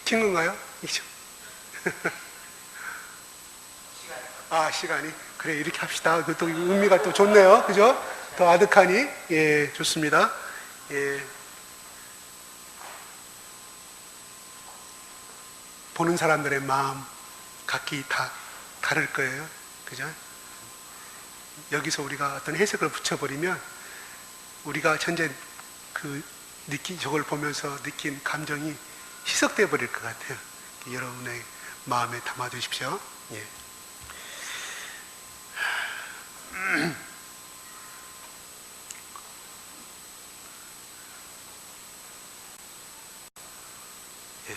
킨 건가요? 아, 시간이? 그래, 이렇게 합시다. 또 의미가 또 좋네요. 그죠? 더 아득하니? 예, 좋습니다. 예. 보는 사람들의 마음, 각기 다 다를 거예요. 그죠? 여기서 우리가 어떤 해석을 붙여버리면, 우리가 현재 저걸 보면서 느낀 감정이 희석되어 버릴 것 같아요. 여러분의 마음에 담아 두십시오. 예. 예.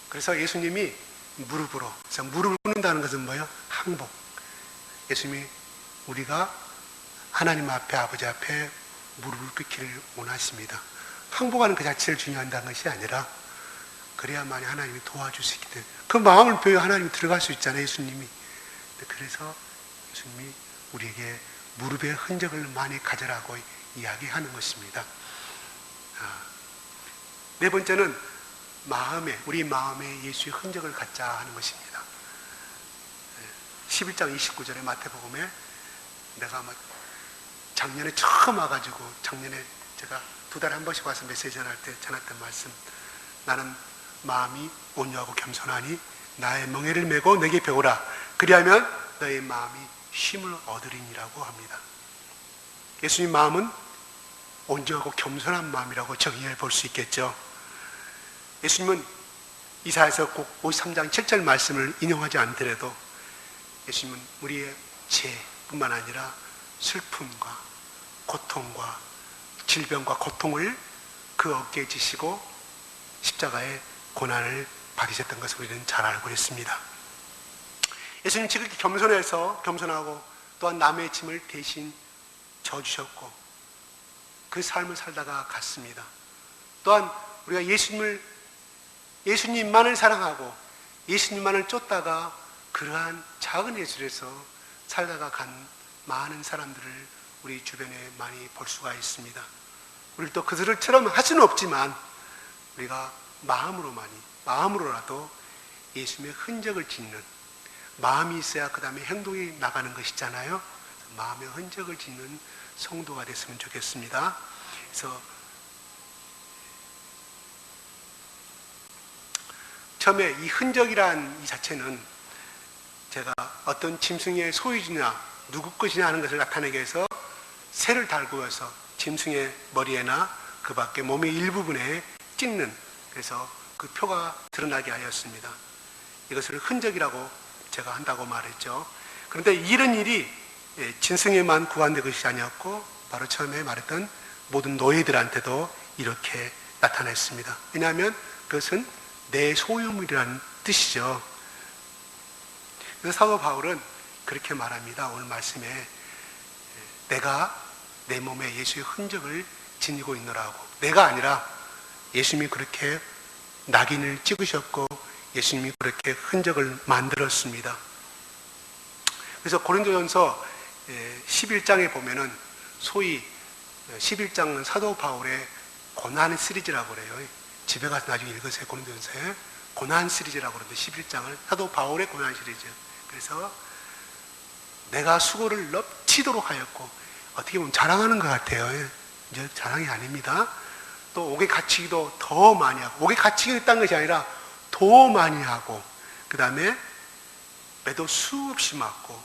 그래서 예수님이 무릎으로, 그래서 무릎을 꿇는다는 것은 뭐예요? 항복. 예수님이 우리가 하나님 앞에, 아버지 앞에 무릎을 꿇기를 원하십니다. 항복하는 그 자체를 중요한다는 것이 아니라, 그래야만이 하나님이 도와줄 수 있기 때문에, 그 마음을 배워 하나님이 들어갈 수 있잖아요, 예수님이. 그래서 예수님이 우리에게 무릎의 흔적을 많이 가져라고 이야기하는 것입니다. 네 번째는 우리 마음에 예수의 흔적을 갖자 하는 것입니다. 11장 29절에 마태복음에, 내가 작년에 처음 와가지고, 작년에 제가 2달에 한 번씩 와서 메시지 전할 때 전했던 말씀, 나는 마음이 온유하고 겸손하니 나의 멍에를 메고 내게 배우라. 그리하면 너의 마음이 쉼을 얻으리니라고 합니다. 예수님 마음은 온유하고 겸손한 마음이라고 정의해 볼 수 있겠죠. 예수님은 이사야서 꼭 53장 7절 말씀을 인용하지 않더라도, 예수님은 우리의 죄뿐만 아니라 슬픔과 고통과 질병과 고통을 그 어깨에 지시고 십자가의 고난을 받으셨던 것을 우리는 잘 알고 있습니다. 예수님 지극히 겸손하고 또한 남의 짐을 대신 져주셨고 그 삶을 살다가 갔습니다. 또한 우리가 예수님만을 사랑하고 예수님만을 쫓다가 그러한 작은 예술에서 살다가 간 많은 사람들을 우리 주변에 많이 볼 수가 있습니다. 우리 또 그들처럼 할 수는 없지만 우리가 마음으로라도 예수님의 흔적을 짓는, 마음이 있어야 그 다음에 행동이 나가는 것이잖아요. 마음의 흔적을 짓는 성도가 됐으면 좋겠습니다. 그래서 처음에 이 흔적이란 이 자체는 제가 어떤 짐승의 소유주냐 누구 것이냐 하는 것을 나타내기 위해서 새를 달구어서 짐승의 머리에나 그 밖에 몸의 일부분에 찍는, 그래서 그 표가 드러나게 하였습니다. 이것을 흔적이라고 제가 한다고 말했죠. 그런데 이런 일이 짐승에만 구간된 것이 아니었고 바로 처음에 말했던 모든 노예들한테도 이렇게 나타냈습니다. 왜냐하면 그것은 내 소유물이라는 뜻이죠. 그래서 사도 바울은 그렇게 말합니다. 오늘 말씀에 내가 내 몸에 예수의 흔적을 지니고 있노라고. 내가 아니라 예수님이 그렇게 낙인을 찍으셨고 예수님이 그렇게 흔적을 만들었습니다. 그래서 고린도전서 11장에 보면은 소위 11장은 사도 바울의 고난 시리즈라고 그래요. 집에 가서 나중에 읽으세요. 고린도전서에 고난 시리즈라고 그러는데 11장을 사도 바울의 고난 시리즈. 그래서 내가 수고를 넘치도록 하였고, 어떻게 보면 자랑하는 것 같아요. 이제 자랑이 아닙니다. 또 옥에 갇히기도 더 많이 하고, 옥에 갇히기도 있다는 것이 아니라 더 많이 하고, 그 다음에 매도 수없이 맞고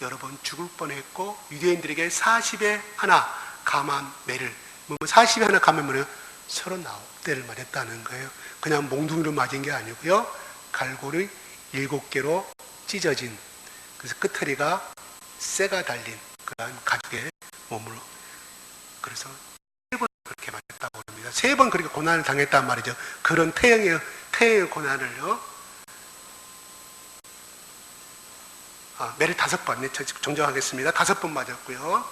여러 번 죽을 뻔했고, 유대인들에게 40에 하나 감한 매를, 40에 하나 감한 매를 39대를 맞았다는 거예요. 그냥 몽둥이로 맞은 게 아니고요, 갈고리 7개로 찢어진, 그래서 끄트리가 쇠가 달린 그런 가죽의 몸으로, 그래서 3번 그렇게 맞았다고 합니다. 3번 그렇게 고난을 당했단 말이죠. 그런 태형의 고난을요. 매를 5번, 정정하겠습니다. 5번 맞았고요.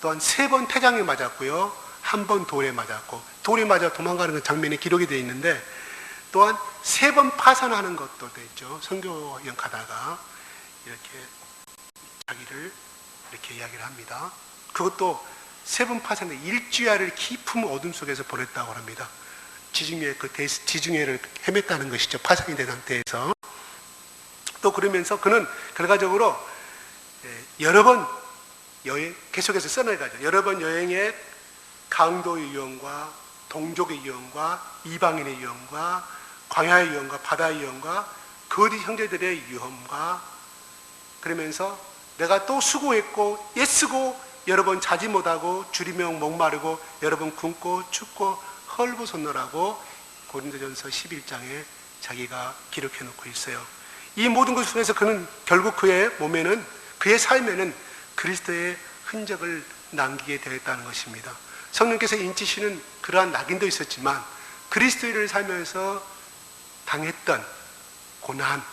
또한 3번 태장에 맞았고요. 1번 돌에 맞았고, 돌에 맞아 도망가는 장면이 기록이 되어 있는데, 또한 3번 파산하는 것도 되죠. 선교 여행 가다가 이렇게 자기를 이렇게 이야기를 합니다. 그것도 3번 파산에 일주야를 깊은 어둠 속에서 보냈다고 합니다. 지중해를 헤맸다는 것이죠. 파산이 된 상태에서. 또 그러면서 그는 결과적으로 여러 번 계속해서 써내가죠. 여러 번 여행에 강도의 위험과 동족의 위험과 이방인의 위험과 광야의 위험과 바다의 위험과 거짓 형제들의 위험과 그러면서 내가 또 수고했고 애쓰고 여러 번 자지 못하고 줄이며 목마르고 여러 번 굶고 춥고 헐벗었노라고 고린도전서 11장에 자기가 기록해 놓고 있어요. 이 모든 것 속에서 그는 결국 그의 몸에는 그의 삶에는 그리스도의 흔적을 남기게 되었다는 것입니다. 성령께서 인치시는 그러한 낙인도 있었지만 그리스도인을 살면서 당했던 고난,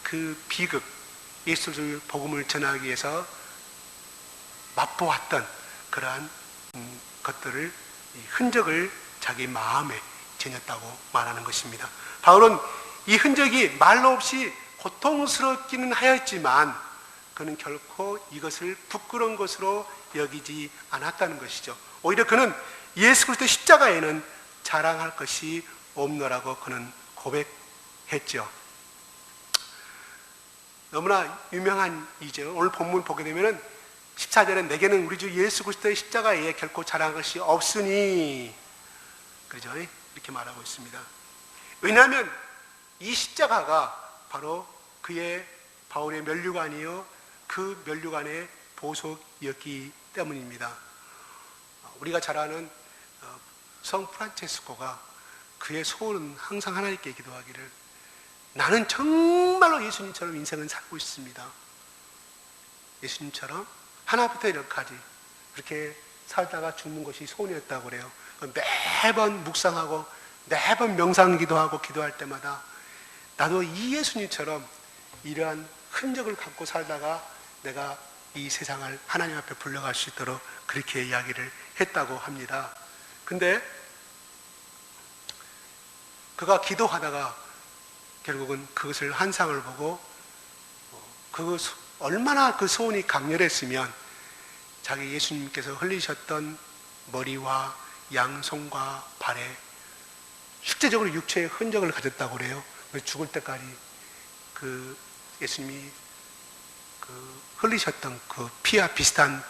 그 비극, 예수를 복음을 전하기 위해서 맛보았던 그러한 것들을 흔적을 자기 마음에 지녔다고 말하는 것입니다. 바울은 이 흔적이 말로 없이 고통스럽기는 하였지만 그는 결코 이것을 부끄러운 것으로 여기지 않았다는 것이죠. 오히려 그는 예수 그리스도 십자가에는 자랑할 것이 없노라고 그는 고백했죠. 너무나 유명한 이죠. 오늘 본문 보게 되면은 14절에 내게는 우리 주 예수 그리스도의 십자가에 결코 자랑할 것이 없으니, 그죠? 이렇게 말하고 있습니다. 왜냐하면 이 십자가가 바로 그의 바울의 면류관이요 그 면류관의 보석이었기 때문입니다. 우리가 잘 아는 성 프란체스코가 그의 소원은 항상 하나님께 기도하기를, 나는 정말로 예수님처럼 인생을 살고 있습니다. 예수님처럼 하나부터 열까지 그렇게 살다가 죽는 것이 소원이었다고 그래요. 매번 묵상하고 매번 명상기도하고 기도할 때마다 나도 이 예수님처럼 이러한 흔적을 갖고 살다가 내가 이 세상을 하나님 앞에 불러갈 수 있도록 그렇게 이야기를 했다고 합니다. 근데 그가 기도하다가 결국은 그것을 환상을 보고 얼마나 그 소원이 강렬했으면 자기 예수님께서 흘리셨던 머리와 양손과 발에 실제적으로 육체의 흔적을 가졌다고 그래요. 죽을 때까지 그 예수님이 그 흘리셨던 그 피와 비슷한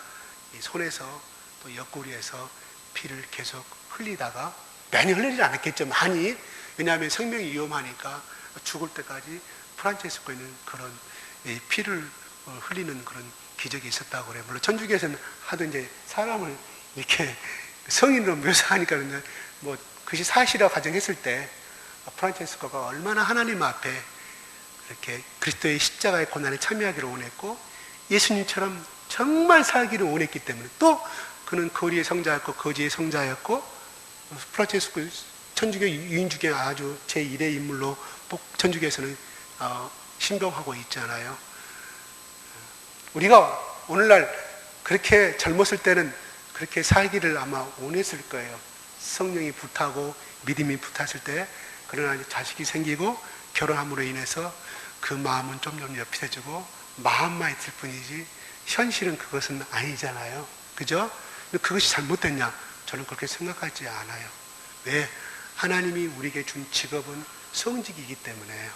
손에서 또 옆구리에서 피를 계속 흘리다가, 많이 흘리지 않았겠죠. 많이. 왜냐하면 생명이 위험하니까 죽을 때까지 프란체스코에는 그런 피를 흘리는 그런 기적이 있었다고 그래요. 물론 천주교에서는 하도 이제 사람을 이렇게 성인으로 묘사하니까 뭐 그것이 사실이라고 가정했을 때 프란체스코가 얼마나 하나님 앞에 이렇게 그리스도의 십자가의 고난에 참여하기를 원했고 예수님처럼 정말 살기를 원했기 때문에, 또 그는 거리의 성자였고 거지의 성자였고 프란체스코 천주교 유인 중에 아주 제1의 인물로 천주교에서는 신봉하고 있잖아요. 우리가 오늘날 그렇게 젊었을 때는 그렇게 살기를 아마 원했을 거예요. 성령이 불타고 믿음이 불탔을 때. 그러나 자식이 생기고 결혼함으로 인해서 그 마음은 점점 옆해지고 마음만 있을 뿐이지 현실은 그것은 아니잖아요. 그죠? 근데 그것이 잘못됐냐? 저는 그렇게 생각하지 않아요. 왜? 하나님이 우리에게 준 직업은 성직이기 때문에요.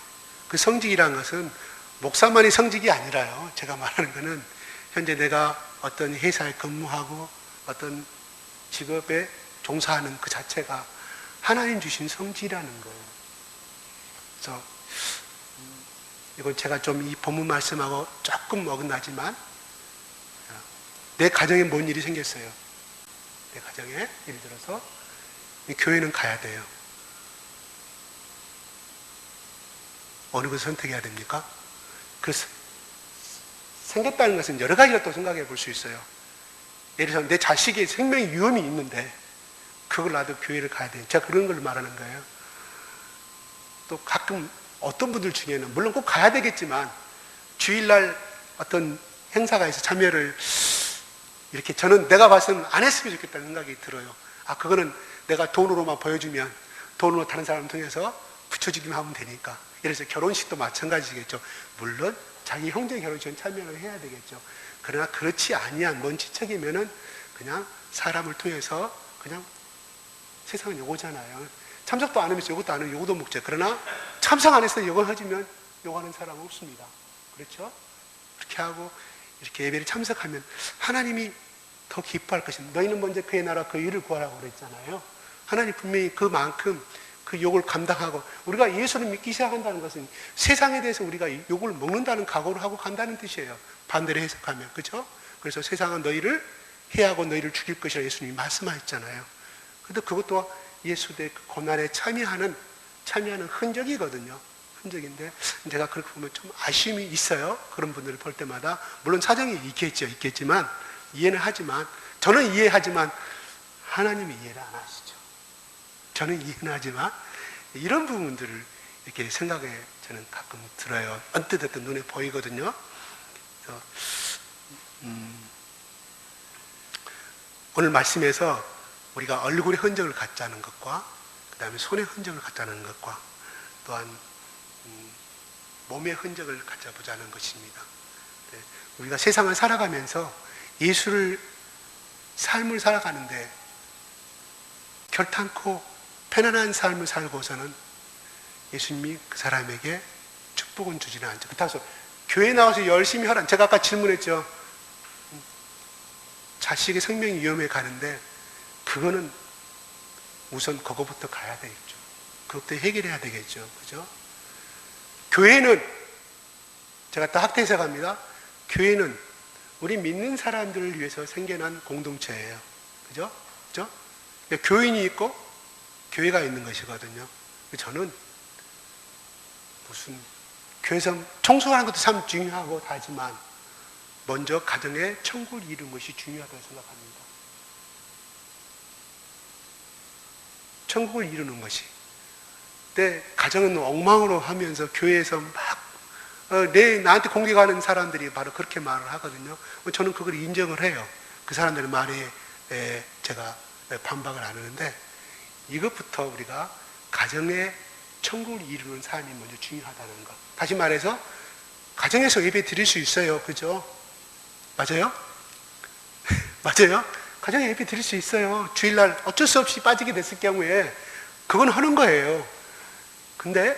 그 성직이라는 것은 목사만이 성직이 아니라요. 제가 말하는 것은 현재 내가 어떤 회사에 근무하고 어떤 직업에 종사하는 그 자체가 하나님 주신 성직이라는 거예요. 그래서 이건 제가 좀 이 본문 말씀하고 조금 어긋나지만 내 가정에 뭔 일이 생겼어요. 내 가정에 예를 들어서 교회는 가야 돼요. 어느 것을 선택해야 됩니까? 그래서 생겼다는 것은 여러 가지로 또 생각해 볼 수 있어요. 예를 들어서 내 자식의 생명의 위험이 있는데 그걸 놔도 교회를 가야 돼요. 제가 그런 걸 말하는 거예요. 또 가끔 어떤 분들 중에는 물론 꼭 가야 되겠지만 주일날 어떤 행사가 있어 참여를 이렇게 저는 내가 봤을 때는 안 했으면 좋겠다는 생각이 들어요. 그거는 내가 돈으로만 보여주면 돈으로 다른 사람을 통해서 붙여주기만 하면 되니까. 예를 들어서 결혼식도 마찬가지겠죠. 물론 자기 형제 결혼식은 참여를 해야 되겠죠. 그러나 그렇지 아니한 먼 지척이면은 그냥 사람을 통해서 그냥 세상은 요거잖아요. 참석도 안 하면서 요것도 안 하면 요것도 먹죠. 그러나 참석 안 해서 요걸 해주면 요거하는 사람은 없습니다. 그렇죠? 그렇게 하고 이렇게 예배를 참석하면 하나님이 더 기뻐할 것입니다. 너희는 먼저 그의 나라 그 일을 구하라고 그랬잖아요. 하나님 분명히 그만큼 그 욕을 감당하고, 우리가 예수를 믿기 시작한다는 것은 세상에 대해서 우리가 욕을 먹는다는 각오를 하고 간다는 뜻이에요. 반대로 해석하면. 그렇죠? 그래서 세상은 너희를 해하고 너희를 죽일 것이라 예수님이 말씀하셨잖아요. 그런데 그것도 예수의 그 고난에 참여하는 흔적이거든요. 흔적인데 제가 그렇게 보면 좀 아쉬움이 있어요. 그런 분들을 볼 때마다. 물론 사정이 있겠지만 이해는 하지만, 저는 이해하지만 하나님이 이해를 안 하시죠. 저는 이해는 하지만 이런 부분들을 이렇게 생각에 저는 가끔 들어요. 언뜻 눈에 보이거든요. 그래서 오늘 말씀에서 우리가 얼굴의 흔적을 갖자는 것과 그 다음에 손의 흔적을 갖자는 것과 또한 몸의 흔적을 가져보자는 것입니다. 우리가 세상을 살아가면서 예수를 삶을 살아가는데 결탄코 편안한 삶을 살고서는 예수님이 그 사람에게 축복은 주지는 않죠. 그렇다고 해서 교회 나와서 열심히 하라. 제가 아까 질문했죠. 자식의 생명이 위험해 가는데 그거는 우선 그거부터 가야 되겠죠. 그것부터 해결해야 되겠죠. 그죠? 교회는, 제가 또 학대해서 갑니다. 교회는 우리 믿는 사람들을 위해서 생겨난 공동체예요. 그죠? 그죠? 교인이 있고 교회가 있는 것이거든요. 저는 무슨 교회에서 청소하는 것도 참 중요하고 하지만 먼저 가정에 천국을 이루는 것이 중요하다고 생각합니다. 천국을 이루는 것이. 근데 가정은 엉망으로 하면서 교회에서 막 나한테 공격하는 사람들이 바로 그렇게 말을 하거든요. 저는 그걸 인정을 해요. 그 사람들의 말에 제가 반박을 안 하는데, 이것부터 우리가 가정에 천국을 이루는 삶이 먼저 중요하다는 것. 다시 말해서 가정에서 예배 드릴 수 있어요. 그죠? 맞아요? 맞아요? 가정에 예배 드릴 수 있어요. 주일날 어쩔 수 없이 빠지게 됐을 경우에 그건 하는 거예요. 근데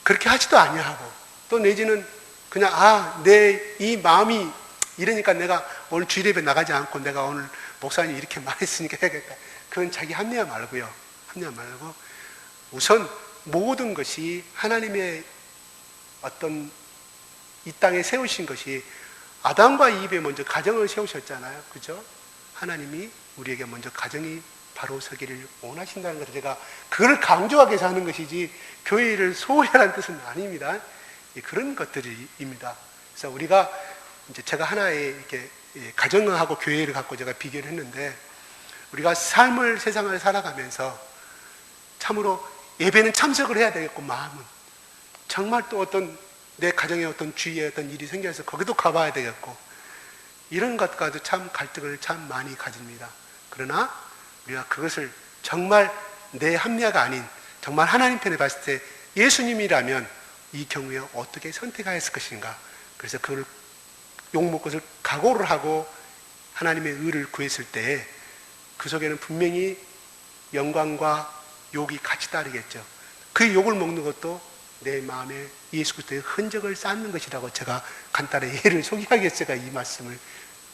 그렇게 하지도 아니하고, 또 내지는 그냥 내 이 마음이 이러니까 내가 오늘 주일 예배 나가지 않고 내가 오늘 목사님이 이렇게 말했으니까 해야겠다. 그건 자기 합리화 말고요. 합리화 말고 우선 모든 것이 하나님의 어떤 이 땅에 세우신 것이 아담과 이브에 먼저 가정을 세우셨잖아요. 그죠? 하나님이 우리에게 먼저 가정이 바로 서기를 원하신다는 것을 제가 그걸 강조하기 위해서 하는 것이지 교회를 소홀히하라는 뜻은 아닙니다. 그런 것들입니다. 그래서 우리가 이제 제가 하나의 이렇게 가정하고 교회를 갖고 제가 비교를 했는데, 우리가 삶을 세상을 살아가면서 참으로 예배는 참석을 해야 되겠고, 마음은 정말 또 어떤 내 가정에 어떤 주위에 어떤 일이 생겨서 거기도 가봐야 되겠고, 이런 것과도 참 갈등을 참 많이 가집니다. 그러나 우리가 그것을 정말 내 합리화가 아닌 정말 하나님 편에 봤을 때 예수님이라면 이 경우에 어떻게 선택하였을 것인가. 그래서 그걸 욕먹을 것을 각오를 하고 하나님의 의를 구했을 때 그 속에는 분명히 영광과 욕이 같이 따르겠죠. 그 욕을 먹는 것도 내 마음에 예수 그리스도의 흔적을 쌓는 것이라고 제가 간단히 예를 소개하기 위해서 제가 이 말씀을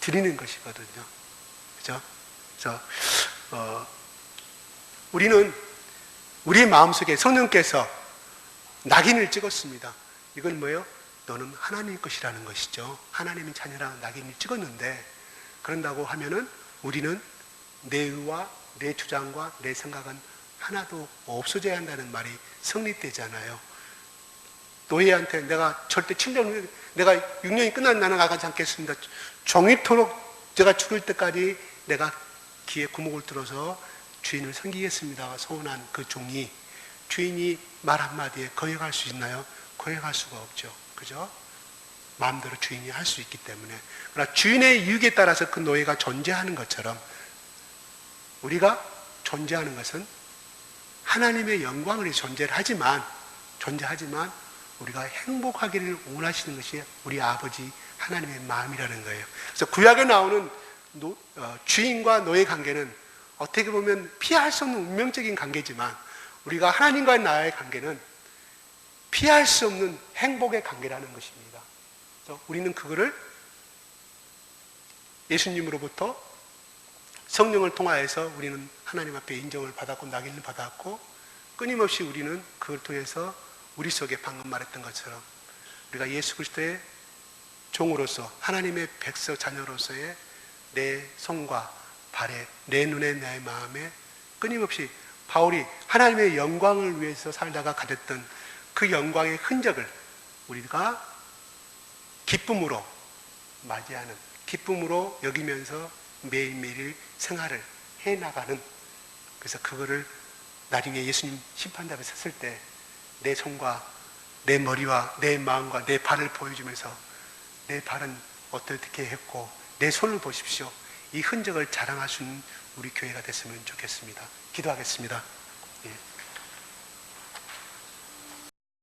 드리는 것이거든요. 그죠? 그래서 우리는 우리의 마음속에 성령께서 낙인을 찍었습니다. 이건 뭐예요? 너는 하나님 것이라는 것이죠. 하나님의 자녀라는 낙인을 찍었는데, 그런다고 하면은 우리는 내 의와 내 주장과 내 생각은 하나도 없어져야 한다는 말이 성립되잖아요. 노예한테 내가 절대 7년, 내가 6년이 끝나면 나는 나가지 않겠습니다. 종일토록 제가 죽을 때까지 내가 귀에 구멍을 뚫어서 주인을 섬기겠습니다. 소원한 그 종이 주인이 말 한마디에 거역할 수 있나요? 거역할 수가 없죠. 그죠? 마음대로 주인이 할 수 있기 때문에. 그러나 주인의 유익에 따라서 그 노예가 존재하는 것처럼 우리가 존재하는 것은 하나님의 영광을 위해서 존재하지만 우리가 행복하기를 원하시는 것이 우리 아버지 하나님의 마음이라는 거예요. 그래서 구약에 나오는 주인과 노예 관계는 어떻게 보면 피할 수 없는 운명적인 관계지만 우리가 하나님과 나의 관계는 피할 수 없는 행복의 관계라는 것입니다. 그래서 우리는 그거를 예수님으로부터 성령을 통하여서 우리는 하나님 앞에 인정을 받았고 낙인을 받았고, 끊임없이 우리는 그걸 통해서 우리 속에 방금 말했던 것처럼 우리가 예수 그리스도의 종으로서 하나님의 백성 자녀로서의 내 손과 발에, 내 눈에, 내 마음에 끊임없이 바울이 하나님의 영광을 위해서 살다가 가졌던 그 영광의 흔적을 우리가 기쁨으로 맞이하는, 기쁨으로 여기면서 매일매일 생활을 해나가는, 그래서 그거를 나중에 예수님 심판대에 섰을 때 내 손과 내 머리와 내 마음과 내 발을 보여주면서 내 발은 어떻게 했고 내 손을 보십시오, 이 흔적을 자랑할 수 있는 우리 교회가 됐으면 좋겠습니다. 기도하겠습니다. 예.